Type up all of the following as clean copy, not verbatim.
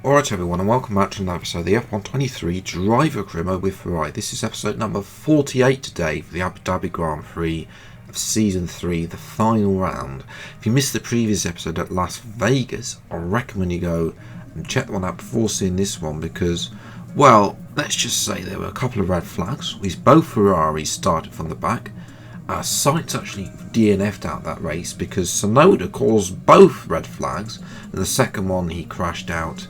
Alright everyone, and welcome back to another episode of the F123 Driver Crimo with Ferrari. This is episode number 48 today for the Abu Dhabi Grand Prix of Season 3, the final round. If you missed the previous episode at Las Vegas, I recommend you go and check that one out before seeing this one because, well, let's just say there were a couple of red flags. Both Ferraris started from the back. Sainz actually DNF'd out that race because Tsunoda caused both red flags, and the second one he crashed out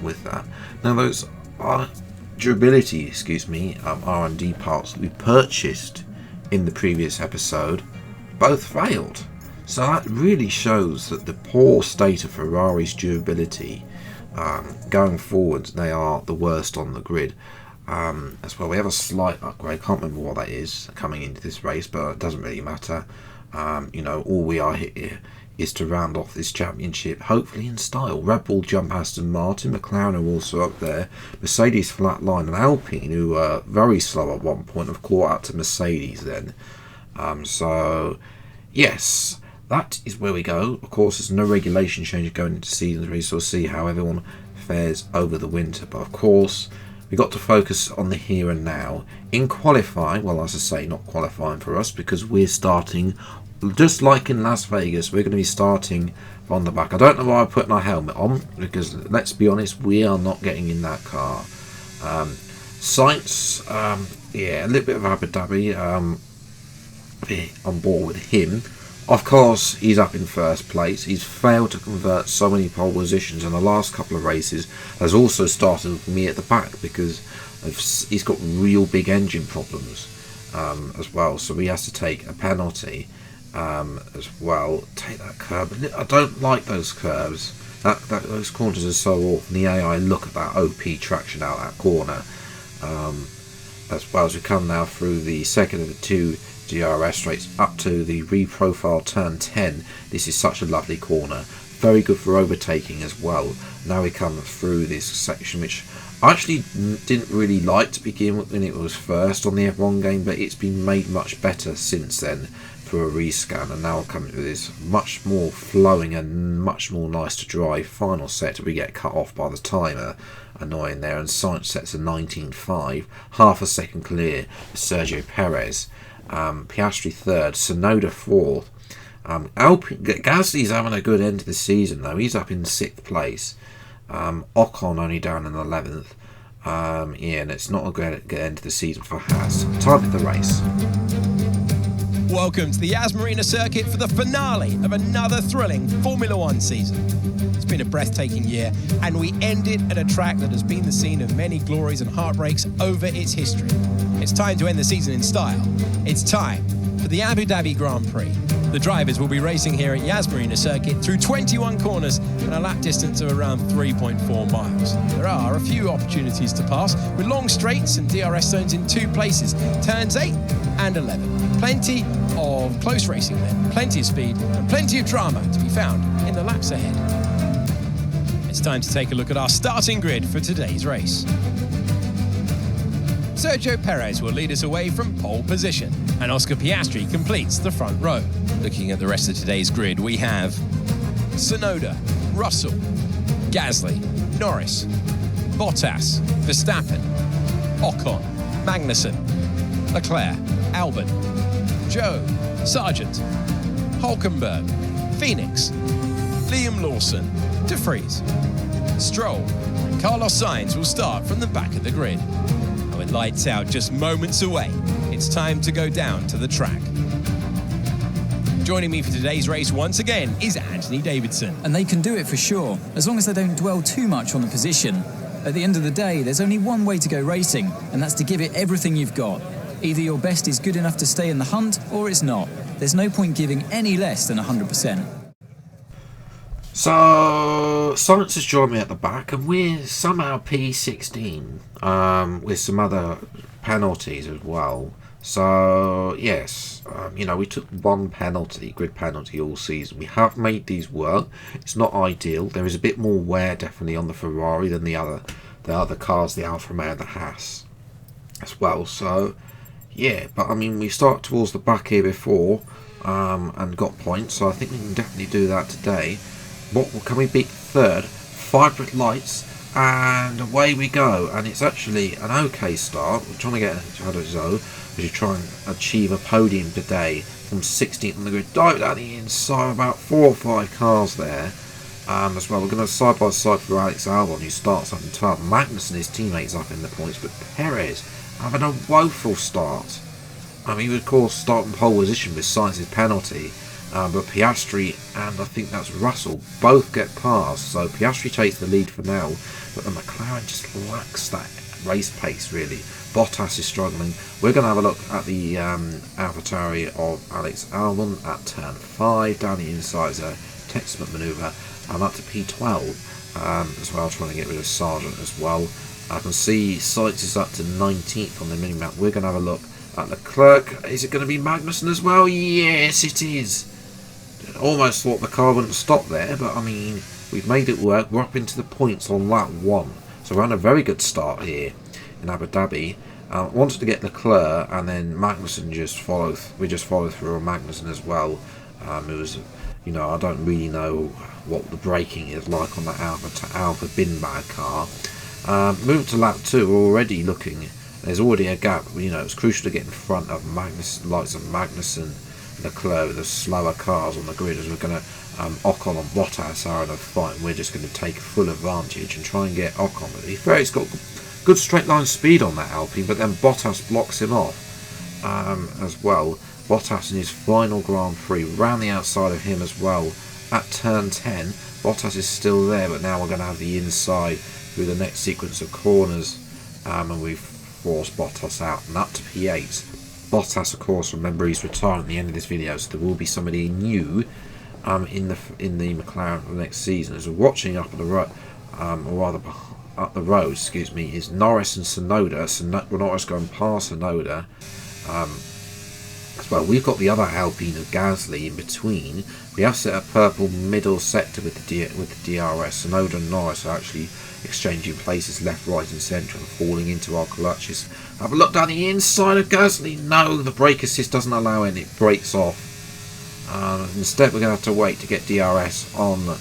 with that. Now those durability, R&D parts that we purchased in the previous episode both failed. So that really shows that the poor state of Ferrari's durability going forwards, they are the worst on the grid. As well, we have a slight upgrade, can't remember what that is coming into this race, but it doesn't really matter. All we are here is to round off this championship, hopefully in style. Red Bull jump Aston Martin, McLaren are also up there, Mercedes flatline, and Alpine, who were very slow at one point, have caught up to Mercedes then. So, yes, that is where we go. Of course, there's no regulation change going into season 3, so we'll see how everyone fares over the winter. But of course, we've got to focus on the here and now. In qualifying, well, as I say, not qualifying for us because we're starting, just like in Las Vegas, we're going to be starting on the back. I don't know why I'm putting our helmet on because, let's be honest, we are not getting in that car. Sainz, a little bit of Abu Dhabi on board with him. Of course, he's up in first place. He's failed to convert so many pole positions in the last couple of races. Has also started with me at the back because he's got real big engine problems as well. So he has to take a penalty as well. Take that curb. I don't like those curves. Those corners are so awful. The AI look at that OP traction out that corner. As well as we come now through the second of the two DRS straights up to the reprofile turn 10. This is such a lovely corner, very good for overtaking as well. Now we come through this section which I actually didn't really like to begin with when it was first on the F1 game, but it's been made much better since then through a rescan, and now we're coming to this much more flowing and much more nice to drive final set. We get cut off by the timer, annoying there, and Sainz sets a 19.5, half a second clear for Sergio Perez. Piastri third, Tsunoda fourth. Gasly's having a good end of the season though. He's up in 6th place. Ocon only down in 11th. And it's not a good end of the season for Haas. Time for the race. Welcome to the Yas Marina circuit for the finale of another thrilling Formula One season. It's been a breathtaking year, and we end it at a track that has been the scene of many glories and heartbreaks over its history. It's time to end the season in style. It's time for the Abu Dhabi Grand Prix. The drivers will be racing here at Yas Marina circuit through 21 corners and a lap distance of around 3.4 miles. There are a few opportunities to pass, with long straights and DRS zones in 2 places, turns 8 and 11. Plenty of close racing then, plenty of speed and plenty of drama to be found in the laps ahead. It's time to take a look at our starting grid for today's race. Sergio Perez will lead us away from pole position, and Oscar Piastri completes the front row. Looking at the rest of today's grid, we have Tsunoda, Russell, Gasly, Norris, Bottas, Verstappen, Ocon, Magnussen, Leclerc, Albon, Joe, Sargent, Hulkenberg, Phoenix, Liam Lawson, De Vries, Stroll, and Carlos Sainz will start from the back of the grid. And with lights out just moments away, it's time to go down to the track. Joining me for today's race once again is Anthony Davidson. And they can do it for sure, as long as they don't dwell too much on the position. At the end of the day, there's only one way to go racing, and that's to give it everything you've got. Either your best is good enough to stay in the hunt, or it's not. There's no point giving any less than 100%. So, Sainz has joined me at the back, and we're somehow P16 with some other penalties as well. So, yes, we took one grid penalty all season. We have made these work. It's not ideal. There is a bit more wear definitely on the Ferrari than the other cars, the Alfa Romeo and the Haas as well. So, yeah, but I mean, we started towards the back here before and got points, so I think we can definitely do that today. Can we beat third? 5 red lights and away we go. And it's actually an okay start. We're trying to get out of Zoe as you try and achieve a podium today from 16th on the grid. Dive down the inside, about 4 or 5 cars there. As well, we're going to side by side for Alex Albon, who starts up in 12th. Magnussen and his teammates up in the points, but Perez having a woeful start. He would of course start in pole position with Sainz's penalty, but Piastri and I think that's Russell both get past, so Piastri takes the lead for now, but the McLaren just lacks that race pace really. Bottas is struggling. We're going to have a look at the AlphaTauri of Alex Albon at turn 5, down the inside, a textbook manoeuvre. I'm up to P12 as well, trying to get rid of Sargent as well. I can see Sainz is up to 19th on the minimap. We're going to have a look at Leclerc. Is it going to be Magnussen as well? Yes, it is. Almost thought the car wouldn't stop there, but I mean, we've made it work. We're up into the points on lap 1. So we're on a very good start here in Abu Dhabi. Wanted to get Leclerc, and then Magnussen we just followed through on Magnussen as well. It was, I don't really know what the braking is like on that Alpha bin bag car. Moving to lap 2, we're already looking. There's already a gap. It's crucial to get in front of likes of Magnussen, Leclerc, the slower cars on the grid, as we're going to Ocon and Bottas are in a fight. We're just going to take full advantage and try and get Ocon. But he's got good straight line speed on that Alpine, but then Bottas blocks him off as well. Bottas in his final Grand Prix, round the outside of him as well at turn 10. Bottas is still there, but now we're going to have the inside through the next sequence of corners, and we've forced Bottas out and up to P8. Bottas, of course, remember he's retiring at the end of this video, so there will be somebody new in the McLaren for the next season. As we're watching up the road, or rather up the road, excuse me, is Norris and Tsunoda. Norris going past Tsunoda. As well, we've got the other Alpine of Gasly in between. We have set a purple middle sector with the DRS. Tsunoda and Norris are actually exchanging places left, right and centre and falling into our clutches. Have a look down the inside of Gasly. No, the brake assist doesn't allow it. It breaks off. Instead, we're going to have to wait to get DRS on the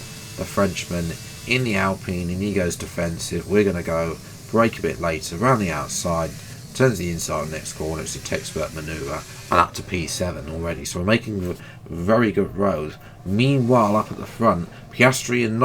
Frenchman in the Alpine, and he goes defensive. We're going to go brake a bit later, around the outside, turns the inside of the next corner. It's a textbook manoeuvre, and up to P7 already. So we're making very good road. Meanwhile, up at the front, Piastri and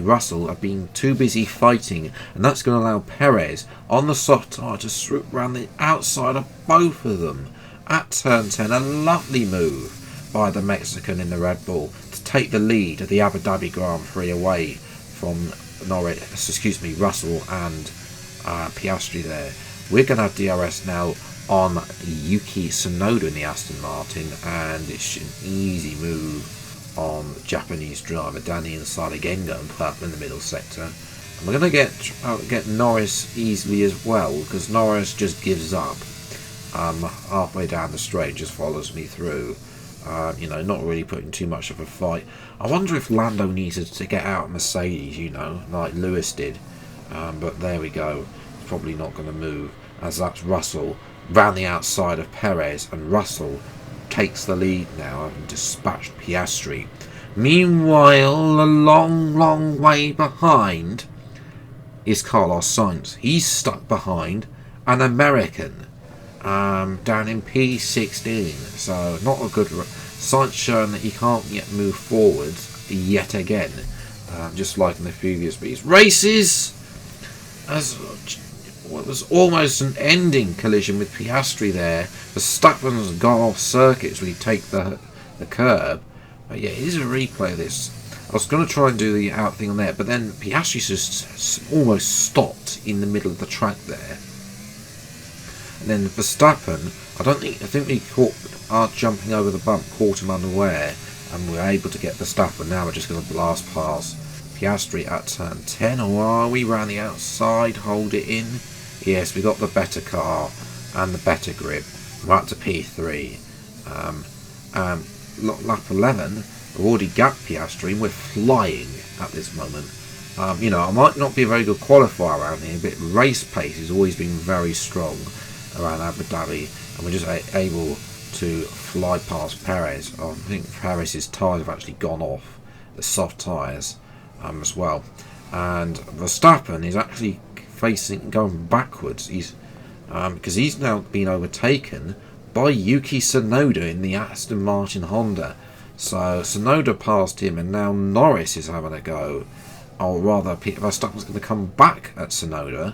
Russell have been too busy fighting, and that's going to allow Perez on the soft tyre to swoop around the outside of both of them at turn 10. A lovely move by the Mexican in the Red Bull to take the lead of the Abu Dhabi Grand Prix away from Russell and Piastri there. We're going to have DRS now on Yuki Tsunoda in the Aston Martin, and it's an easy move on the Japanese driver down the inside again, going purple in the middle sector. And we're going to get Norris easily as well, because Norris just gives up halfway down the straight, just follows me through. Not really putting too much of a fight. I wonder if Lando needed to get out of Mercedes, like Lewis did. But there we go. It's probably not going to move, as that's Russell round the outside of Perez, and Russell takes the lead now, having dispatched Piastri. Meanwhile, a long way behind is Carlos Sainz. He's stuck behind an American down in P16, so not a good Sainz showing that he can't yet move forward yet again, just like in the previous races, as what was almost an ending collision with Piastri there. Verstappen's gone off circuits when he take the curb. But yeah, here's a replay of this. I was going to try and do the out thing on there, but then Piastri just almost stopped in the middle of the track there. And then Verstappen, I think we caught jumping over the bump, caught him unaware, and we were able to get Verstappen. Now we're just going to blast past Piastri at turn 10, or are we round the outside, hold it in? Yes, we got the better car and the better grip. We're up to P3. Lap 11, we've already gapped Piastri, and we're flying at this moment. I might not be a very good qualifier around here, but race pace has always been very strong around Abu Dhabi, and we're just able to fly past Perez. I think Perez's tyres have actually gone off, the soft tyres as well. and Verstappen is actually going backwards. He's because he's now been overtaken by Yuki Tsunoda in the Aston Martin Honda. So Tsunoda passed him, and now Norris is having a go. Or rather, Verstappen's going to come back at Tsunoda,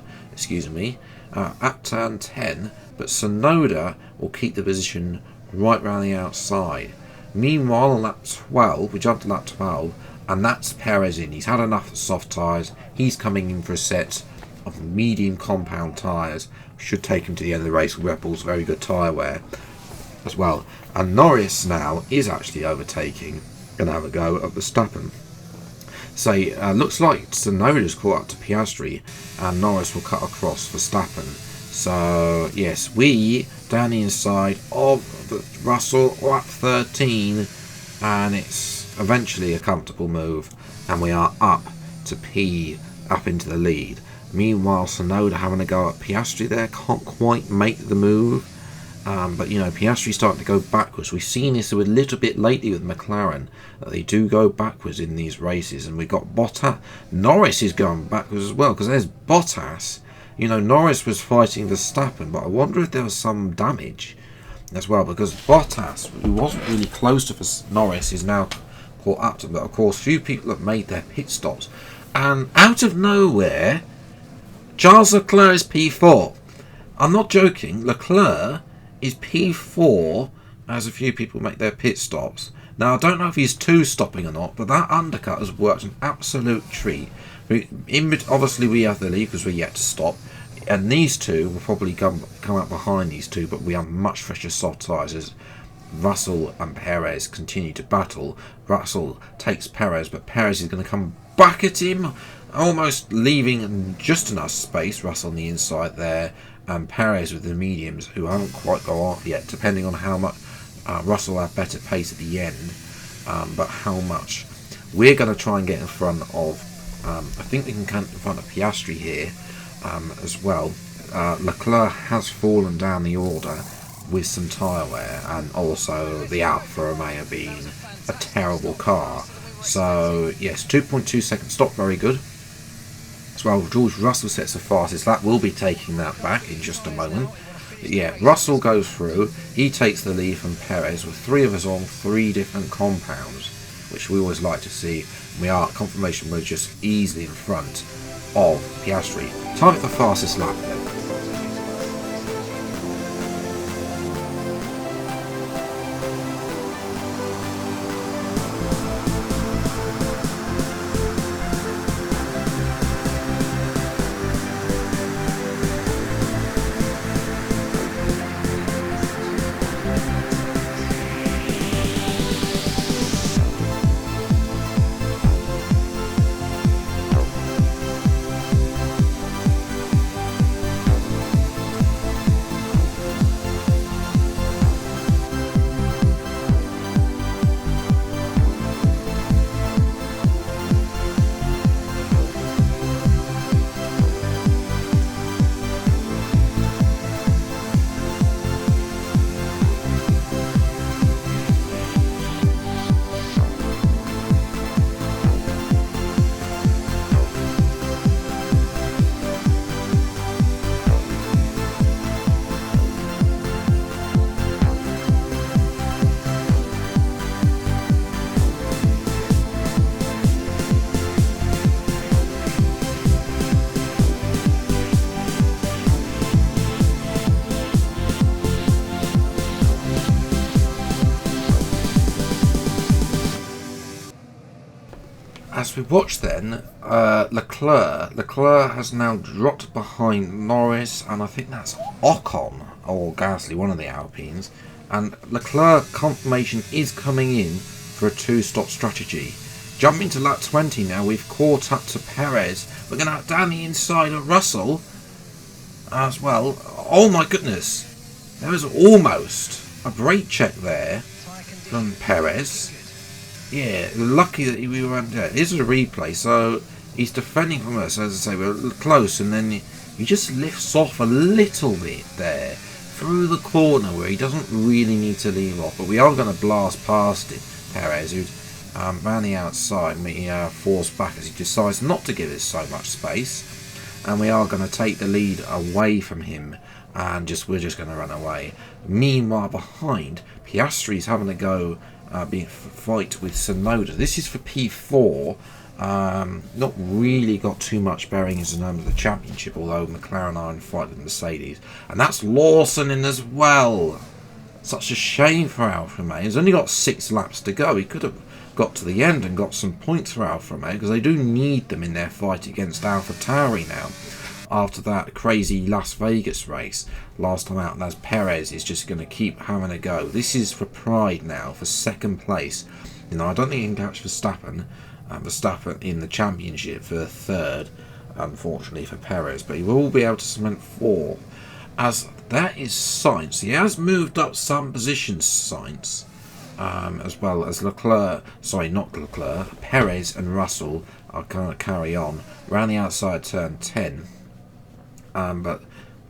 at turn 10, but Tsunoda will keep the position right round the outside. Meanwhile, on lap 12, we jumped to lap 12, and that's Perez in. He's had enough soft tyres. He's coming in for a set of medium compound tyres. Should take him to the end of the race with Red Bull's very good tyre wear as well. And Norris now is actually overtaking, going to have a go at Verstappen. So looks like Tsunoda's caught up to Piastri, and Norris will cut across Verstappen. So yes, we down the inside of Russell lap 13, and it's eventually a comfortable move, and we are up to P, up into the lead. Meanwhile, Tsunoda having a go at Piastri there, can't quite make the move. But Piastri's starting to go backwards. We've seen this a little bit lately with McLaren, that they do go backwards in these races. And we've got Bottas. Norris is going backwards as well, because there's Bottas. Norris was fighting Verstappen, but I wonder if there was some damage as well, because Bottas, who wasn't really close to Norris, is now caught up to him. But of course, few people have made their pit stops. And out of nowhere, Charles Leclerc is P4. I'm not joking. Leclerc is P4 as a few people make their pit stops. Now, I don't know if he's two-stopping or not, but that undercut has worked an absolute treat. Obviously, we have the lead because we're yet to stop, and these two will probably come out behind these two, but we have much fresher soft tyres as Russell and Perez continue to battle. Russell takes Perez, but Perez is going to come back at him, almost leaving just enough space. Russell on the inside there, and Perez with the mediums, who haven't quite got off yet, depending on how much Russell will have better pace at the end, but how much. We're going to try and get in front of, I think we can get in front of Piastri here as well. Leclerc has fallen down the order with some tyre wear, and also the Alfa Romeo being a terrible car. So yes, 2.2 second stop, very good. As well, George Russell sets the fastest lap. We'll be taking that back in just a moment. But yeah, Russell goes through. He takes the lead from Perez with three of us on three different compounds, which we always like to see. We are confirmation we're just easily in front of Piastri. Time for the fastest lap then. As we watch then, Leclerc has now dropped behind Norris, and I think that's Ocon or Gasly, one of the Alpines. And Leclerc confirmation is coming in for a two-stop strategy. Jumping to lap 20 now, we've caught up to Perez. We're going to down the inside of Russell as well. Oh my goodness, there was almost a brake check there from Perez. Yeah, lucky that we weren't there. This is a replay, so he's defending from us. As I say, we're close, and then he just lifts off a little bit there through the corner where he doesn't really need to leave off. But we are going to blast past it, Perez, who's Round the outside, we force back as he decides not to give us so much space, and we are going to take the lead away from him, and we're just going to run away. Meanwhile, behind, Piastri's having to go fight with Sonoda. This is for P4. Not really got too much bearing as the name of the championship, although McLaren are in fight with Mercedes, and that's Lawson in as well. Such a shame for Alfa Romeo. He's only got 6 laps to go. He could have got to the end and got some points for Alfa Romeo, because they do need them in their fight against AlphaTauri now. After that crazy Las Vegas race last time out, and as Perez is just going to keep having a go. This is for pride now, for second place. You know, I don't think he can catch Verstappen in the championship for third, unfortunately for Perez, but he will be able to cement fourth. As that is Sainz. He has moved up some positions, Sainz, as well as Perez and Russell are going to carry on around the outside turn 10, but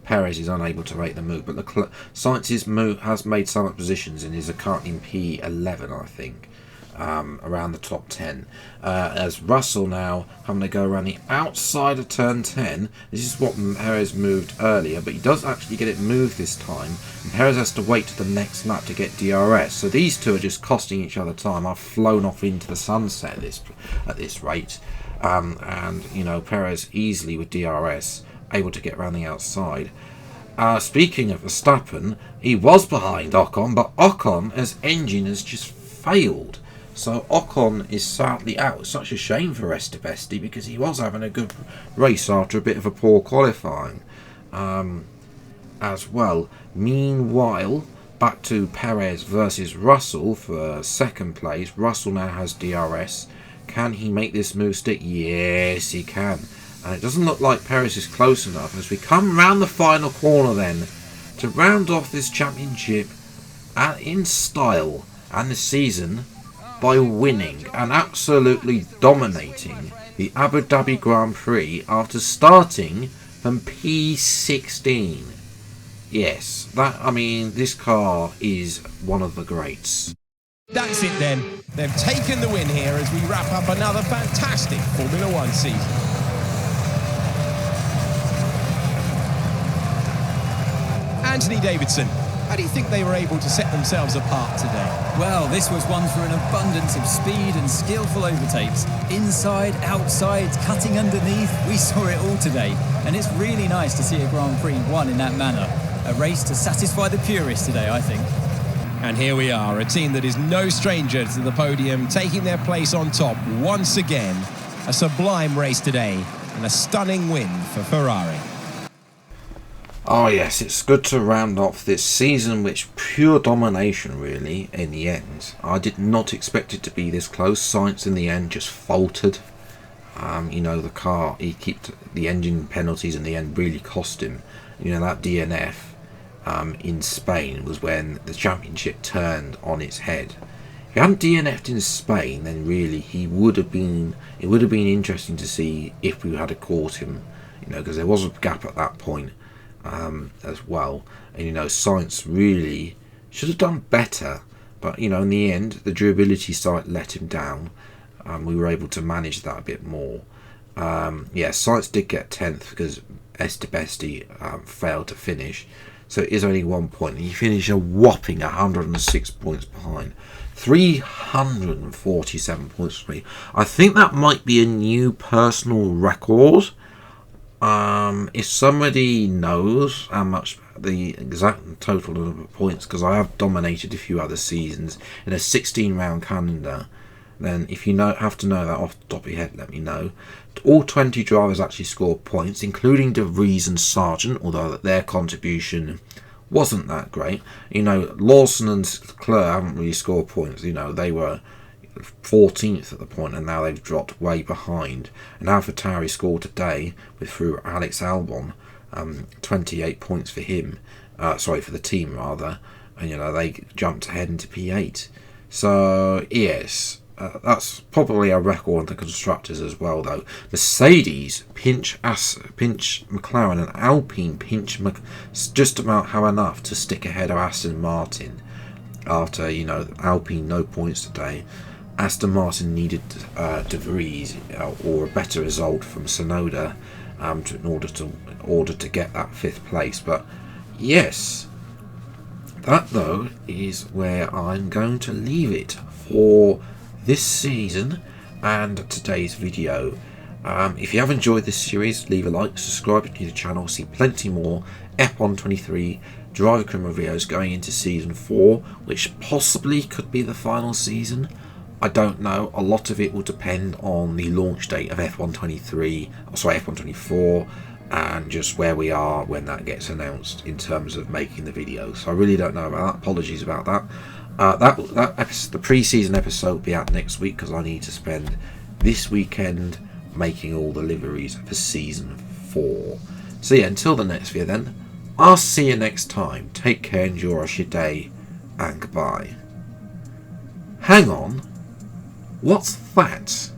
Perez is unable to make the move. But Sainz has made some positions and is currently in P11, I think. Around the top 10, as Russell now having to go around the outside of turn 10. This is what Perez moved earlier, but he does actually get it moved this time, and Perez has to wait to the next lap to get DRS. So these two are just costing each other time. I've flown off into the sunset at this rate, and you know, Perez easily with DRS able to get around the outside. Speaking of Verstappen, he was behind Ocon, but Ocon's engine has just failed. So Ocon is sadly out. It's such a shame for Esteban, because he was having a good race after a bit of a poor qualifying as well. Meanwhile, back to Perez versus Russell for second place. Russell now has DRS. Can he make this move stick? Yes, he can. And it doesn't look like Perez is close enough as we come round the final corner then to round off this championship in style and the season by winning and absolutely dominating the Abu Dhabi Grand Prix after starting from P16. Yes, this car is one of the greats. That's it then. They've taken the win here as we wrap up another fantastic Formula One season. Anthony Davidson, how do you think they were able to set themselves apart today? Well, this was one for an abundance of speed and skillful overtakes. Inside, outside, cutting underneath, we saw it all today. And it's really nice to see a Grand Prix won in that manner. A race to satisfy the purists today, I think. And here we are, a team that is no stranger to the podium, taking their place on top once again. A sublime race today and a stunning win for Ferrari. Oh yes, it's good to round off this season, which pure domination really in the end. I did not expect it to be this close. Sainz in the end just faltered. You know, the car, he kept the engine penalties in the end really cost him. You know, that DNF in Spain was when the championship turned on its head. If he hadn't DNF'd in Spain, then really it would have been interesting to see if we had caught him, you know, because there was a gap at that point. As well, and you know, Sainz really should have done better, but you know, in the end the durability side let him down. We were able to manage that a bit more. Yeah, Sainz did get 10th because Esteban failed to finish, so it is only 1 point, and he finished a whopping 106 points behind. 347 points for me. I think that might be a new personal record. If somebody knows how much the exact total of points, because I have dominated a few other seasons in a 16-round calendar, then if you have to know that off the top of your head, let me know. All 20 drivers actually scored points, including De Vries and Sargent, although their contribution wasn't that great. You know, Lawson and Leclerc haven't really scored points. You know, they were 14th at the point, and now they've dropped way behind. And AlphaTauri scored today through Alex Albon, 28 points for him. For the team rather, and you know, they jumped ahead into P8. So yes, that's probably a record on the constructors as well. Though Mercedes pinch McLaren, and Alpine pinch just about have enough to stick ahead of Aston Martin. After, you know, Alpine no points today. Aston Martin needed De Vries or a better result from Tsunoda in order to get that 5th place. But yes, that though is where I'm going to leave it for this season and today's video. If you have enjoyed this series, leave a like, subscribe to the channel, see plenty more F1 23 driver criminal videos going into season 4, which possibly could be the final season. I don't know. A lot of it will depend on the launch date of F1 24, and just where we are when that gets announced in terms of making the videos. So I really don't know about that. Apologies about that. The pre-season episode will be out next week because I need to spend this weekend making all the liveries for season 4. So yeah, until the next video then, I'll see you next time. Take care, enjoy the rest of your day, and goodbye. Hang on, what's that?